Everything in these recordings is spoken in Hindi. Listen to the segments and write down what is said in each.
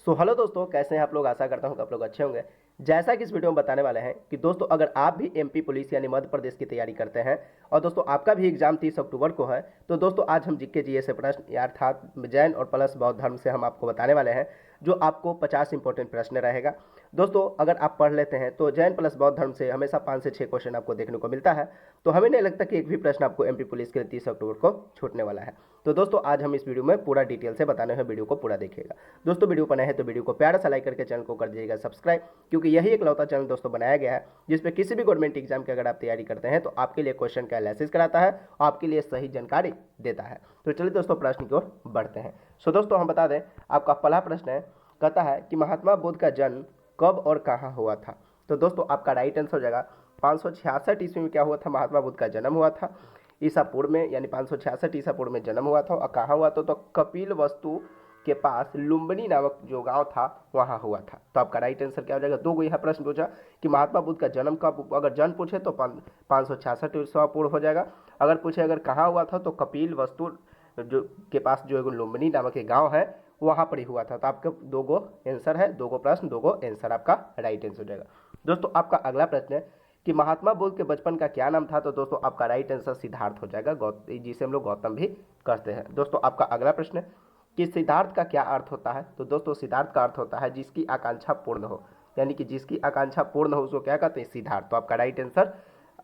सो हेलो दोस्तों, कैसे हैं आप लोग। आशा करता हूं कि आप लोग अच्छे होंगे। जैसा कि इस वीडियो में बताने वाले हैं कि दोस्तों अगर आप भी एमपी पुलिस यानी मध्य प्रदेश की तैयारी करते हैं और दोस्तों आपका भी एग्जाम 30 अक्टूबर को है, तो दोस्तों आज हम जीके जीएस से प्रश्न अर्थात जैन और प्लस बौद्ध धर्म से हम आपको बताने वाले हैं, जो आपको 50 इंपॉर्टेंट प्रश्न रहेगा। दोस्तों अगर आप पढ़ लेते हैं तो जैन प्लस बौद्ध धर्म से हमेशा 5 से 6 क्वेश्चन आपको देखने को मिलता है, तो हमें नहीं लगता कि एक भी प्रश्न आपको एमपी पुलिस के लिए 30 अक्टूबर को छूटने वाला है। तो दोस्तों आज हम इस वीडियो में पूरा डिटेल से बताने हैं, वीडियो को पूरा देखिएगा। दोस्तों वीडियो पर नए हैं तो वीडियो को प्यारा सा लाइक करके चैनल को कर दीजिएगा सब्सक्राइब, क्योंकि यही एक लौता चैनल दोस्तों बनाया गया है जिसपे किसी भी गवर्नमेंट एग्जाम की अगर आप तैयारी करते हैं तो आपके लिए क्वेश्चन का एनालिसिस कराता है, आपके लिए सही जानकारी देता है। तो चलिए दोस्तों प्रश्न की ओर बढ़ते हैं। सो दोस्तों हम बता दें, आपका पहला प्रश्न है, कहता है कि महात्मा बुद्ध का जन्म कब और कहाँ हुआ था। तो दोस्तों आपका राइट आंसर हो जाएगा 566 ईस्वी में क्या हुआ था, महात्मा बुद्ध का जन्म हुआ था। ईसा पूर्व में यानी 566 ईसा पूर्व में जन्म हुआ था। और कहाँ हुआ था, तो कपिल वस्तु के पास लुम्बिनी नामक जो गांव था वहां हुआ था। तो आपका राइट आंसर क्या हो जाएगा। दो गो यहाँ प्रश्न पूछा कि महात्मा बुद्ध का जन्म कब, अगर जन्म पूछे तो 566 ईसा पूर्व हो जाएगा। अगर पूछे अगर कहाँ हुआ था तो कपिल वस्तु जो के पास जो लुम्बिनी नामक एक गाँव है वहां पर ही हुआ था। तो आपका दो गो आंसर है, दो गो प्रश्न दो गो आंसर आपका राइट आंसर हो जाएगा। दोस्तों आपका अगला प्रश्न है कि महात्मा बुद्ध के बचपन का क्या नाम था। तो दोस्तों आपका राइट आंसर सिद्धार्थ हो जाएगा, जिसे हम लोग गौतम भी कहते हैं। दोस्तों आपका अगला प्रश्न है कि सिद्धार्थ का क्या अर्थ होता है। तो दोस्तों सिद्धार्थ का अर्थ होता है जिसकी आकांक्षा पूर्ण हो, यानी कि जिसकी आकांक्षा पूर्ण हो उसको क्या कहते हैं, सिद्धार्थ। तो आपका राइट आंसर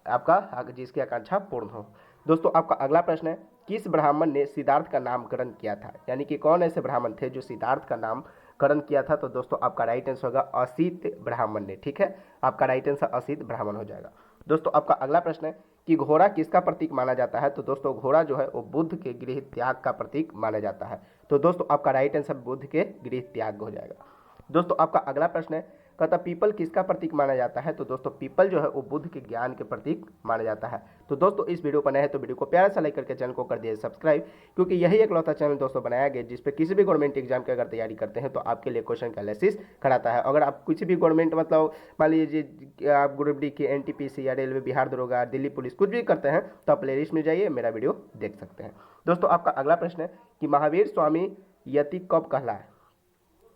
आपका जिसकी आकांक्षा पूर्ण हो। दोस्तों आपका अगला प्रश्न है, किस ब्राह्मण ने सिद्धार्थ का नामकरण किया था, यानी कि कौन ऐसे ब्राह्मण थे जो सिद्धार्थ का नामकरण किया था। तो दोस्तों आपका राइट आंसर होगा असित ब्राह्मण ने। ठीक है, आपका राइट आंसर असित ब्राह्मण हो जाएगा। दोस्तों आपका अगला प्रश्न है कि घोड़ा किसका प्रतीक माना जाता है। तो दोस्तों घोड़ा जो है वो बुद्ध के गृह त्याग का प्रतीक माना जाता है। तो दोस्तों आपका राइट आंसर बुद्ध के गृह त्याग हो जाएगा। दोस्तों आपका अगला प्रश्न है, कहता पीपल किसका प्रतीक माना जाता है। तो दोस्तों पीपल जो है वो बुद्ध के ज्ञान के प्रतीक माना जाता है। तो दोस्तों इस वीडियो पर नए हैं तो वीडियो को प्यारा सा लाइक करके चैनल को कर दिए सब्सक्राइब, क्योंकि यही एक लौता चैनल दोस्तों बनाया गया जिस पे किसी भी गवर्नमेंट एग्जाम की अगर तैयारी करते हैं तो आपके लिए क्वेश्चन का एनालिसिस कराता है। अगर आप कुछ भी गवर्नमेंट मतलब मान लीजिए आप ग्रुप डी की एनटीपीसी या रेलवे बिहार दरोगा दिल्ली पुलिस कुछ भी करते हैं तो आप प्लेलिस्ट में जाइए, मेरा वीडियो देख सकते हैं। दोस्तों आपका अगला प्रश्न है कि महावीर स्वामी यति कब कहलाए।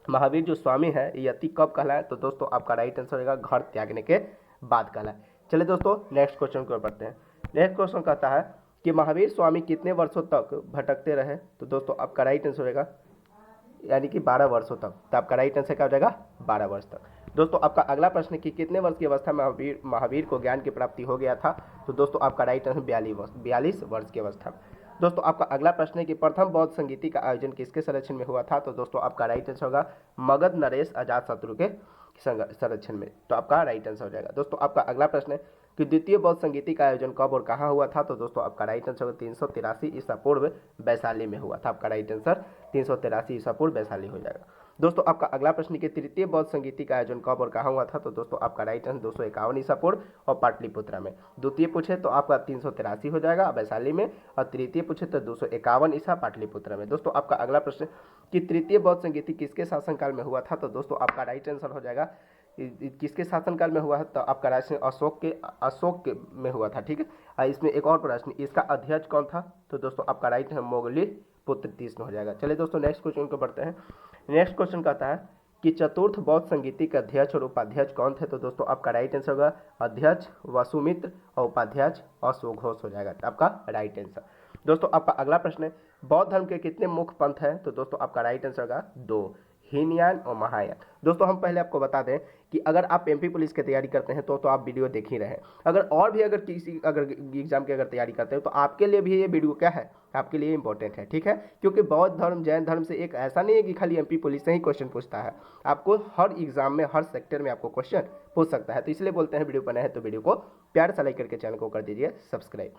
महावीर जो स्वामी है यति कब कहलाए। तो दोस्तों आपका राइट आंसर होगा घर त्यागने के बाद कहलाए। चलिए दोस्तों नेक्स्ट क्वेश्चन की ओर बढ़ते हैं। नेक्स्ट क्वेश्चन कहता है कि महावीर स्वामी कितने वर्षों तक भटकते रहे। तो दोस्तों आपका राइट आंसर होगा यानी कि 12 वर्षों तक। तो आपका राइट आंसर क्या हो जाएगा, 12 वर्ष तक। दोस्तों आपका अगला प्रश्न है कि कितने वर्ष की अवस्था में महावीर को ज्ञान की प्राप्ति हो गया था। तो दोस्तों आपका राइट आंसर 42 वर्ष की अवस्था में। दोस्तों आपका अगला प्रश्न है कि प्रथम बौद्ध संगीति का आयोजन किसके संरक्षण में हुआ था। तो दोस्तों आपका राइट आंसर होगा मगध नरेश अजात शत्रु के संरक्षण में। तो आपका राइट आंसर हो जाएगा। दोस्तों आपका अगला प्रश्न है कि द्वितीय बौद्ध संगीति का आयोजन कब और कहाँ हुआ था। तो दोस्तों आपका राइट आंसर होगा 383 ईसा पूर्व वैशाली में हुआ था। आपका राइट आंसर 383 ईसा पूर्व वैशाली हो जाएगा। दोस्तों आपका अगला प्रश्न कि तृतीय बौद्ध संगीति का आयोजन कब और कहाँ हुआ था। तो दोस्तों आपका राइट आंसर 251 ईसा पूर्व और पाटलिपुत्रा में। द्वितीय पूछे तो आपका 383 हो जाएगा वैशाली में, और तृतीय पूछे तो 251 ईसा पाटलिपुत्रा में। दोस्तों आपका अगला प्रश्न कि तृतीय बौद्ध संगीति किसके शासनकाल में हुआ था। तो दोस्तों आपका राइट आंसर हो जाएगा किसके शासनकाल में हुआ है। तो आपका राष्ट्र अशोक के में हुआ था। ठीक है, इसमें एक और प्रश्न, इसका अध्यक्ष कौन था। तो दोस्तों आपका राइट है मोगली पुत्र तीक्ष्ण हो जाएगा। चलिए दोस्तों नेक्स्ट क्वेश्चन को बढ़ते हैं। नेक्स्ट क्वेश्चन कहता है कि चतुर्थ बौद्ध संगीति के अध्यक्ष और उपाध्यक्ष कौन थे। तो दोस्तों आपका राइट आंसर होगा अध्यक्ष वसुमित्र और उपाध्यक्ष अश्वघोष हो जाएगा। आपका राइट आंसर। दोस्तों आपका अगला प्रश्न है बौद्ध धर्म के कितने मुख्य पंथ हैं। तो दोस्तों आपका राइट आंसर होगा 2, हीनयान और महायान। दोस्तों हम पहले आपको बता दें कि अगर आप एमपी पुलिस की तैयारी करते हैं तो आप वीडियो देख ही रहे हैं। अगर और भी अगर किसी अगर एग्जाम की अगर तैयारी करते हैं तो आपके लिए भी ये वीडियो क्या है, आपके लिए इंपॉर्टेंट है। ठीक है, क्योंकि बौद्ध धर्म जैन धर्म से एक ऐसा नहीं है कि खाली एमपी पुलिस से ही क्वेश्चन पूछता है, आपको हर एग्जाम में हर सेक्टर में आपको क्वेश्चन पूछ सकता है। तो इसलिए बोलते हैं वीडियो बनाए हैं तो वीडियो को प्यार से लाइक करके चैनल को कर दीजिए सब्सक्राइब।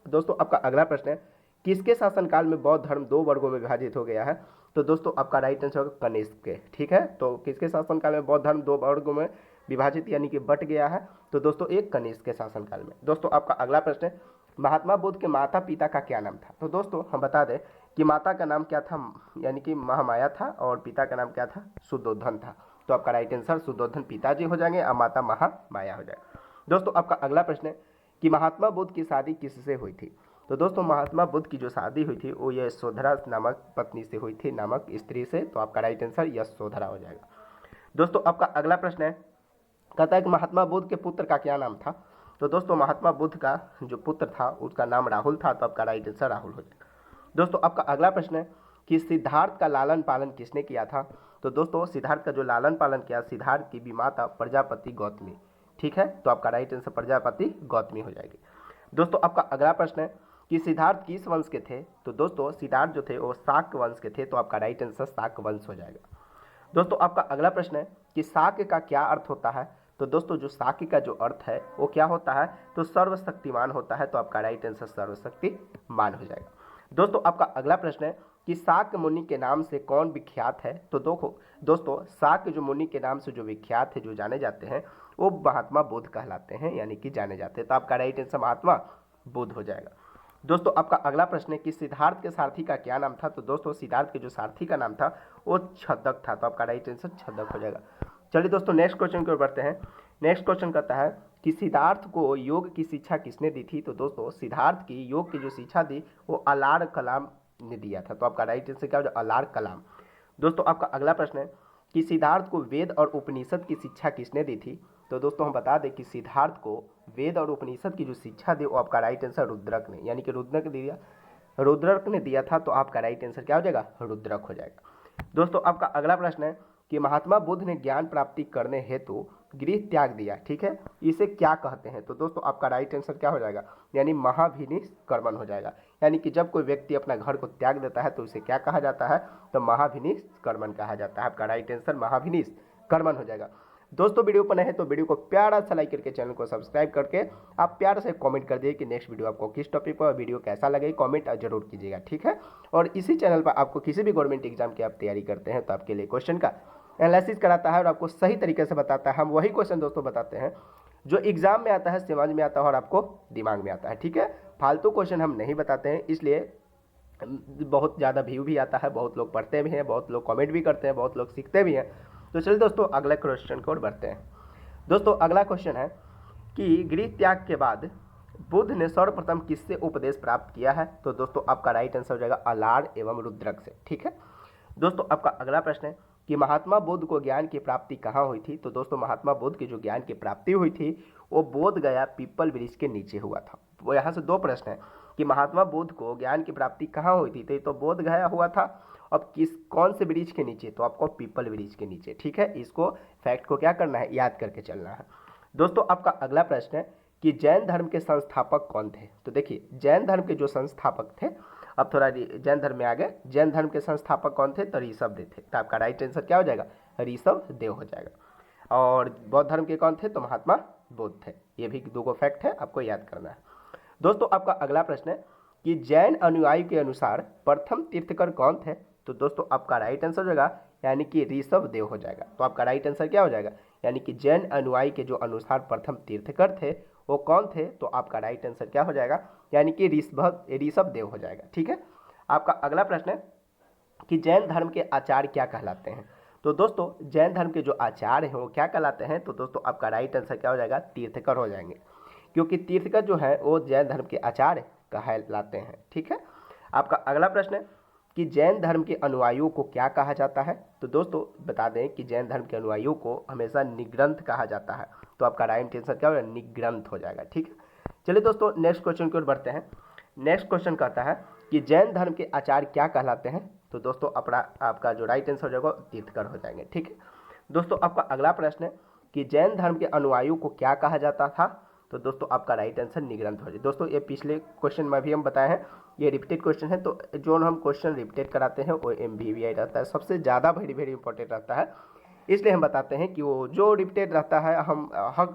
दोस्तों आपका अगला प्रश्न है किसके शासनकाल में बौद्ध धर्म 2 वर्गों में विभाजित हो गया है। तो दोस्तों आपका राइट आंसर होगा कनिष्क के। ठीक है, तो किसके शासनकाल में बौद्ध धर्म 2 वर्गों में विभाजित यानी कि बट गया है। तो दोस्तों एक कनिष्क के शासनकाल में। दोस्तों आपका अगला प्रश्न है महात्मा बुद्ध के माता पिता का क्या नाम था। तो दोस्तों हम बता दें कि माता का नाम क्या था, यानी कि महामाया था, और पिता का नाम क्या था, सुद्धोधन था। तो आपका राइट आंसर सुद्धोधन पिताजी हो जाएंगे और माता महामाया हो जाएगा। दोस्तों आपका अगला प्रश्न है कि महात्मा बुद्ध की शादी किससे हुई थी। तो दोस्तों महात्मा बुद्ध की जो शादी हुई थी वो यशोधरा नामक पत्नी से हुई थी, नामक स्त्री से। तो आपका राइट आंसर यशोधरा हो जाएगा। दोस्तों आपका अगला प्रश्न है, कहता है कि महात्मा बुद्ध के पुत्र का क्या नाम था। तो दोस्तों महात्मा बुद्ध का जो पुत्र था उसका नाम राहुल था। तो आपका राइट आंसर राहुल हो जाएगा। दोस्तों आपका अगला प्रश्न है कि सिद्धार्थ का लालन पालन किसने किया था। तो दोस्तों सिद्धार्थ का जो लालन पालन किया, सिद्धार्थ की भी माता प्रजापति गौतमी। ठीक है, तो आपका राइट आंसर प्रजापति गौतमी हो जाएगी। दोस्तों आपका अगला प्रश्न है कि सिद्धार्थ किस वंश के थे। तो दोस्तों सिद्धार्थ जो थे वो शाक्य वंश के थे। तो आपका राइट आंसर शाक्य वंश हो जाएगा। दोस्तों आपका अगला प्रश्न है कि शाक्य का क्या अर्थ होता है। तो दोस्तों जो शाक्य का जो अर्थ है वो क्या होता है, तो सर्वशक्तिमान होता है। तो आपका राइट आंसर सर्वशक्तिमान हो जाएगा। दोस्तों आपका अगला प्रश्न है कि शाक्य मुनि के नाम से कौन विख्यात है। तो दोस्तों शाक्य जो मुनि के नाम से जो विख्यात है, जो जाने जाते हैं, वो महात्मा बुद्ध कहलाते हैं, यानी कि जाने जाते हैं। तो आपका राइट आंसर महात्मा बुद्ध हो जाएगा। दोस्तों आपका अगला प्रश्न है कि सिद्धार्थ के सारथी का क्या नाम था। तो दोस्तों सिद्धार्थ के जो सारथी का नाम था वो छदक था। तो आपका राइट आंसर छदक हो जाएगा। चलिए दोस्तों नेक्स्ट क्वेश्चन की ओर बढ़ते हैं। नेक्स्ट क्वेश्चन कहता है कि सिद्धार्थ को योग की शिक्षा किसने दी थी। तो दोस्तों सिद्धार्थ की योग की जो शिक्षा दी वो अलार कलाम ने दिया था। तो आपका राइट आंसर क्या हो जाएगा, अलार कलाम। दोस्तों आपका अगला प्रश्न है कि सिद्धार्थ को वेद और उपनिषद की शिक्षा किसने दी थी। तो दोस्तों हम बता दें कि सिद्धार्थ को वेद और उपनिषद की जो शिक्षा दी वो आपका राइट आंसर रुद्रक ने, यानी कि रुद्रक ने दिया था। तो आपका राइट आंसर क्या हो जाएगा, रुद्रक हो जाएगा। दोस्तों आपका अगला प्रश्न है कि महात्मा बुद्ध ने ज्ञान प्राप्ति करने हेतु गृह त्याग दिया। ठीक है, इसे क्या कहते हैं। तो दोस्तों आपका राइट आंसर क्या हो जाएगा, यानी महाभिनिष्क्रमण हो जाएगा। यानी कि जब कोई व्यक्ति अपना घर को त्याग देता है तो इसे क्या कहा जाता है, तो महाभिनिष्क्रमण कहा जाता है। आपका राइट आंसर महाभिनिष्क्रमण हो जाएगा। दोस्तों वीडियो पर नए हैं तो वीडियो को प्यारा सा लाइक करके चैनल को सब्सक्राइब करके आप प्यारा से कमेंट कर दिए कि नेक्स्ट वीडियो आपको किस टॉपिक पर वीडियो कैसा लगे, कमेंट जरूर कीजिएगा। ठीक है, और इसी चैनल पर आपको किसी भी गवर्नमेंट एग्जाम की आप तैयारी करते हैं तो आपके लिए क्वेश्चन का एनालिसिस कराता है और आपको सही तरीके से बताता है। हम वही क्वेश्चन दोस्तों बताते हैं जो एग्जाम में आता है, समझ में आता है और आपको दिमाग में आता है। ठीक है, फालतू क्वेश्चन हम नहीं बताते हैं, इसलिए बहुत ज़्यादा व्यू भी आता है, बहुत लोग पढ़ते भी हैं, बहुत लोग कमेंट भी करते हैं, बहुत लोग सीखते भी हैं। तो चलिए दोस्तों अगले क्वेश्चन की ओर बढ़ते हैं। दोस्तों अगला क्वेश्चन है कि गृह त्याग के बाद बुद्ध ने सर्वप्रथम किससे उपदेश प्राप्त किया है। तो दोस्तों आपका राइट आंसर हो जाएगा अलार एवं रुद्रक से। ठीक है, दोस्तों आपका अगला प्रश्न है कि महात्मा बुद्ध को ज्ञान की प्राप्ति कहाँ हुई थी। तो दोस्तों महात्मा बुद्ध की जो ज्ञान की प्राप्ति हुई थी वो बोध गया पीपल वृक्ष के नीचे हुआ था। वो यहाँ से दो प्रश्न है कि महात्मा बुद्ध को ज्ञान की प्राप्ति कहाँ हुई थी। तो ये तो बोध गया हुआ था। अब कौन से वृक्ष के नीचे, तो आपको पीपल वृक्ष के नीचे। ठीक है, इसको फैक्ट को क्या करना है, याद करके चलना है। दोस्तों आपका अगला प्रश्न है कि जैन धर्म के संस्थापक कौन थे। तो देखिए जैन धर्म के जो संस्थापक थे, अब थोड़ा जैन धर्म में आ गए, जैन धर्म के संस्थापक कौन थे, तो ऋषभ देव थे। तो आपका राइट आंसर क्या हो जाएगा, ऋषभ देव हो जाएगा। और बौद्ध धर्म के कौन थे, तो महात्मा बुद्ध थे। ये भी दो फैक्ट है, आपको याद करना है। दोस्तों आपका अगला प्रश्न है कि जैन अनुयायी के अनुसार प्रथम तीर्थकर कौन थे। तो दोस्तों आपका राइट आंसर हो जाएगा यानी कि ऋषभ देव हो जाएगा। तो आपका राइट आंसर क्या हो जाएगा, यानी कि जैन अनुयायी के जो अनुसार प्रथम तीर्थकर थे वो कौन थे। तो आपका राइट आंसर क्या हो जाएगा, यानी कि ऋषभ देव हो जाएगा। ठीक है, आपका अगला प्रश्न है कि जैन धर्म के आचार्य क्या कहलाते हैं। तो दोस्तों जैन धर्म के जो आचार्य हैं वो क्या कहलाते हैं। तो दोस्तों आपका राइट आंसर क्या हो जाएगा, तीर्थकर हो जाएंगे, क्योंकि तीर्थकर जो है वो जैन धर्म के आचार्य कहलाते हैं। ठीक है, आपका अगला प्रश्न है कि जैन धर्म के अनुयायियों को क्या कहा जाता है। तो दोस्तों बता दें कि जैन धर्म के अनुयायियों को हमेशा निग्रंथ कहा जाता है। तो आपका राइट आंसर क्या होगा, निग्रंथ हो जाएगा। ठीक है, चलिए दोस्तों नेक्स्ट क्वेश्चन की ओर बढ़ते हैं। नेक्स्ट क्वेश्चन कहता है कि जैन धर्म के आचार्य क्या कहलाते हैं। तो दोस्तों आपका जो राइट आंसर हो जाएगा तीर्थकर हो जाएंगे। ठीक है, दोस्तों आपका अगला प्रश्न है कि जैन धर्म के अनुयायियों को क्या कहा जाता था। तो दोस्तों आपका राइट आंसर निग्रंथ हो जाए। दोस्तों ये पिछले क्वेश्चन में भी हम बताए हैं, ये रिपीटेड क्वेश्चन है, तो जो हम क्वेश्चन रिपीटेड कराते हैं वो MVVI रहता है, सबसे ज़्यादा वेरी इंपॉर्टेंट रहता है। इसलिए हम बताते हैं कि वो जो रिपीटेड रहता है हम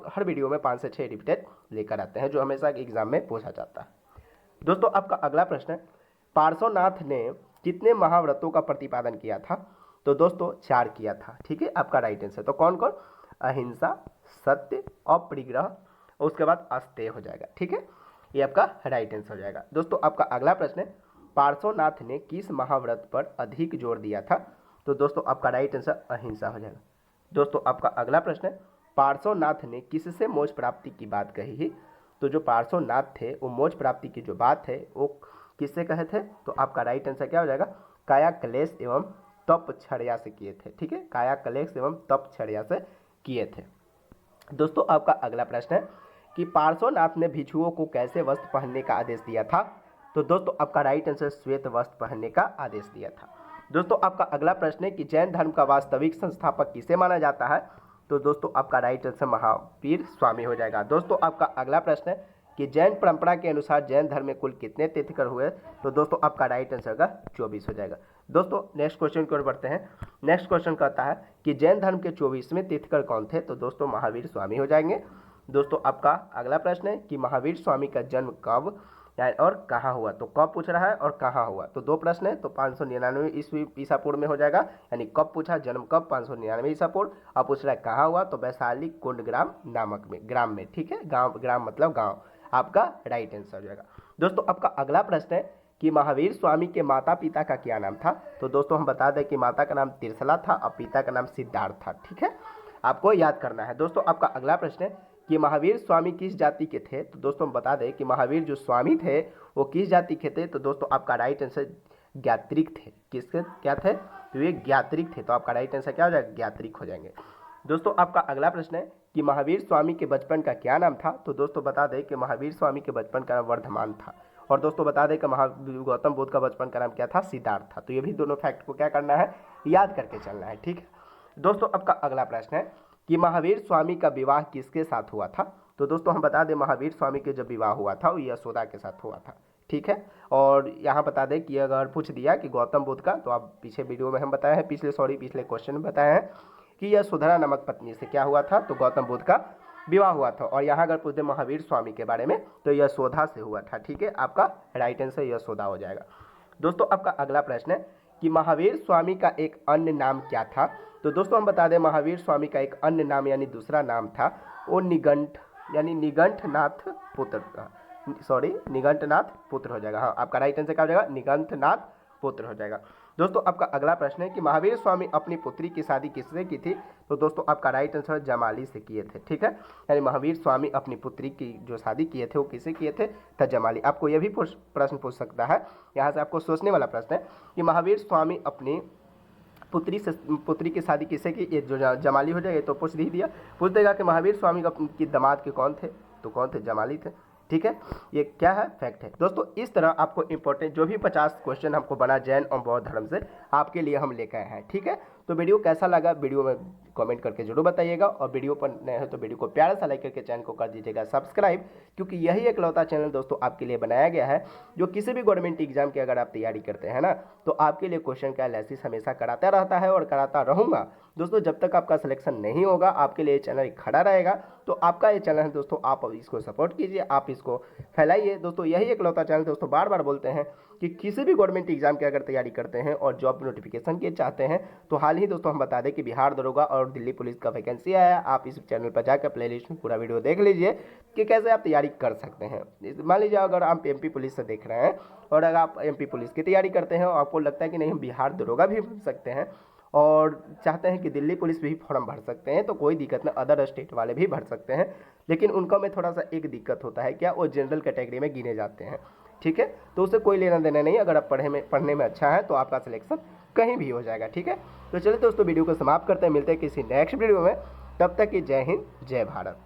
हर वीडियो में 5 से 6 रिपीटेड लेकर आते हैं, जो हमेशा एग्जाम में पूछा जाता है। दोस्तों आपका अगला प्रश्न है, पार्श्वनाथ ने कितने महाव्रतों का प्रतिपादन किया था। तो दोस्तों 4 किया था। ठीक है, आपका राइट आंसर तो कौन कौन, अहिंसा, सत्य, अपरिग्रह, उसके बाद अस्तेय हो जाएगा। ठीक है, ये आपका राइट आंसर हो जाएगा। दोस्तों आपका अगला प्रश्न है, पार्श्वनाथ ने किस महाव्रत पर अधिक जोर दिया था। तो दोस्तों आपका राइट आंसर अहिंसा हो जाएगा। दोस्तों आपका अगला प्रश्न है, पार्श्वनाथ ने किससे मोक्ष प्राप्ति की बात कही है। तो जो पार्श्वनाथ थे वो मोक्ष प्राप्ति की जो बात है वो किससे कहे थे? तो आपका राइट आंसर क्या हो जाएगा? काया क्लेश एवं तपश्चर्या से किए थे। ठीक है, काया क्लेश एवं तपश्चर्या से किए थे। दोस्तों आपका अगला प्रश्न है कि पार्श्वनाथ ने भिक्षुओं को कैसे वस्त्र पहनने का आदेश दिया था? तो दोस्तों आपका राइट आंसर श्वेत वस्त्र पहनने का आदेश दिया था। दोस्तों आपका अगला प्रश्न है कि जैन धर्म का वास्तविक संस्थापक किसे माना जाता है? तो दोस्तों आपका राइट आंसर महावीर स्वामी हो जाएगा। दोस्तों आपका अगला प्रश्न है कि जैन परंपरा के अनुसार जैन धर्म में कुल कितने तीर्थंकर हुए? तो दोस्तों आपका राइट आंसर का 24 हो जाएगा। दोस्तों नेक्स्ट क्वेश्चन की ओर बढ़ते हैं। नेक्स्ट क्वेश्चन कहता है कि जैन धर्म के 24वें तीर्थंकर कौन थे? तो दोस्तों महावीर स्वामी हो जाएंगे। दोस्तों आपका अगला प्रश्न है कि महावीर स्वामी का जन्म कब और कहाँ हुआ? तो कब पूछ रहा है और कहाँ हुआ? तो दो प्रश्न है, तो 599 ईस्वी ईसा पूर्व में हो जाएगा, यानी कब पूछा, जन्म कब, 599 ईसा पूर्व। अब पूछ रहा है कहाँ हुआ? तो वैशाली कुंड ग्राम नामक में, ग्राम में। ठीक है, गांव, ग्राम मतलब गांव, आपका राइट आंसर हो जाएगा। दोस्तों आपका अगला प्रश्न है कि महावीर स्वामी के माता पिता का क्या नाम था? तो दोस्तों हम बता दें कि माता का नाम तिरसला था और पिता का नाम सिद्धार्थ था। ठीक है, आपको याद करना है। दोस्तों आपका अगला प्रश्न है कि महावीर स्वामी किस जाति के थे? तो दोस्तों हम बता दें कि महावीर जो स्वामी थे वो किस जाति के थे? तो दोस्तों आपका राइट आंसर ज्ञात्रिक थे। किसके क्या थे? तो ये ज्ञात्रिक थे। तो आपका राइट आंसर क्या हो जाएगा? ज्ञात्रिक हो जाएंगे। दोस्तों आपका अगला प्रश्न है कि महावीर स्वामी के बचपन का क्या नाम था? तो दोस्तों बता दें कि महावीर स्वामी के बचपन का नाम वर्धमान था। और दोस्तों बता दें कि गौतम बुद्ध का बचपन का नाम क्या था? सिद्धार्थ था। तो ये भी दोनों फैक्ट को क्या करना है? याद करके चलना है। ठीक है, दोस्तों आपका अगला प्रश्न है कि महावीर स्वामी का विवाह किसके साथ हुआ था? तो दोस्तों हम बता दें महावीर स्वामी के जब विवाह हुआ था वो यशोदा के साथ हुआ था। ठीक है, और यहाँ बता दें कि अगर पूछ दिया कि गौतम बुद्ध का, तो आप पीछे वीडियो में हम बताए हैं, पिछले क्वेश्चन में बताए हैं कि यशोधरा नामक पत्नी से क्या हुआ था? तो गौतम बुद्ध का विवाह हुआ था। और यहाँ अगर पूछ दे महावीर स्वामी के बारे में तो यशोदा से हुआ था। ठीक है, आपका राइट आंसर यशोदा हो जाएगा। दोस्तों आपका अगला प्रश्न है कि महावीर स्वामी का एक अन्य नाम क्या था? तो दोस्तों हम बता दें महावीर स्वामी का एक अन्य नाम यानी दूसरा नाम था वो निगंठ यानी निगंठनाथ पुत्र, निगंठनाथ पुत्र हो जाएगा। हाँ, आपका राइट आंसर क्या हो जाएगा? निगंठनाथ पुत्र हो जाएगा। दोस्तों आपका अगला प्रश्न है कि महावीर स्वामी अपनी पुत्री की शादी किससे की थी? तो दोस्तों आपका राइट आंसर जमाली से किए थे। ठीक है, यानी महावीर स्वामी अपनी पुत्री की जो शादी किए थे वो किससे किए थे? तो जमाली। आपको यह भी प्रश्न पूछ सकता है, यहाँ से आपको सोचने वाला प्रश्न है कि महावीर स्वामी अपनी पुत्री की शादी किससे की? ये जो जमाली हो जाएगा, तो पूछ दिया, पूछ देगा कि महावीर स्वामी की दामाद के कौन थे? तो कौन थे? जमाली थे। ठीक है, ये क्या है? फैक्ट है। दोस्तों इस तरह आपको इंपॉर्टेंट जो भी 50 क्वेश्चन हमको बना जैन और बौद्ध धर्म से आपके लिए हम लेकर आए हैं। ठीक है, तो वीडियो कैसा लगा वीडियो में कमेंट करके जरूर बताइएगा, और वीडियो पर नए हो तो वीडियो को प्यारा सा लाइक करके चैनल को कर दीजिएगा सब्सक्राइब, क्योंकि यही एकलौता चैनल दोस्तों आपके लिए बनाया गया है जो किसी भी गवर्नमेंट एग्जाम की अगर आप तैयारी करते हैं ना, तो आपके लिए क्वेश्चन का एनालिसिस हमेशा कराता रहता है और कराता रहूँगा। दोस्तों जब तक आपका सिलेक्शन नहीं होगा आपके लिए चैनल खड़ा रहेगा। तो आपका ये चैनल है दोस्तों, आप इसको सपोर्ट कीजिए, आप इसको फैलाइए। दोस्तों यही एकलौता चैनल दोस्तों बार बार बोलते हैं कि किसी भी गवर्नमेंट एग्जाम की अगर तैयारी करते हैं और जॉब नोटिफिकेशन के चाहते हैं, तो हाल ही दोस्तों हम बता दें कि बिहार दरोगा और दिल्ली पुलिस का वैकेंसी आया। आप इस चैनल पर जाकर प्लेलिस्ट में पूरा वीडियो देख लीजिए कि कैसे आप तैयारी कर सकते हैं। मान लीजिए अगर आप एमपी पुलिस से देख रहे हैं और अगर आप एमपी पुलिस की तैयारी करते हैं और आपको लगता है कि नहीं हम बिहार दरोगा भी बन सकते हैं और चाहते हैं कि दिल्ली पुलिस भी फॉर्म भर सकते हैं, तो कोई दिक्कत नहीं, अदर स्टेट वाले भी भर सकते हैं। लेकिन उनका में थोड़ा सा एक दिक्कत होता है, क्या? वो जनरल कैटेगरी में गिने जाते हैं। ठीक है, तो उससे कोई लेना देना नहीं। अगर आप पढ़ने में अच्छा है तो आपका सिलेक्शन कहीं भी हो जाएगा। ठीक है, तो चलिए दोस्तों वीडियो को समाप्त करते हैं, मिलते हैं किसी नेक्स्ट वीडियो में। तब तक की जय हिंद, जय भारत।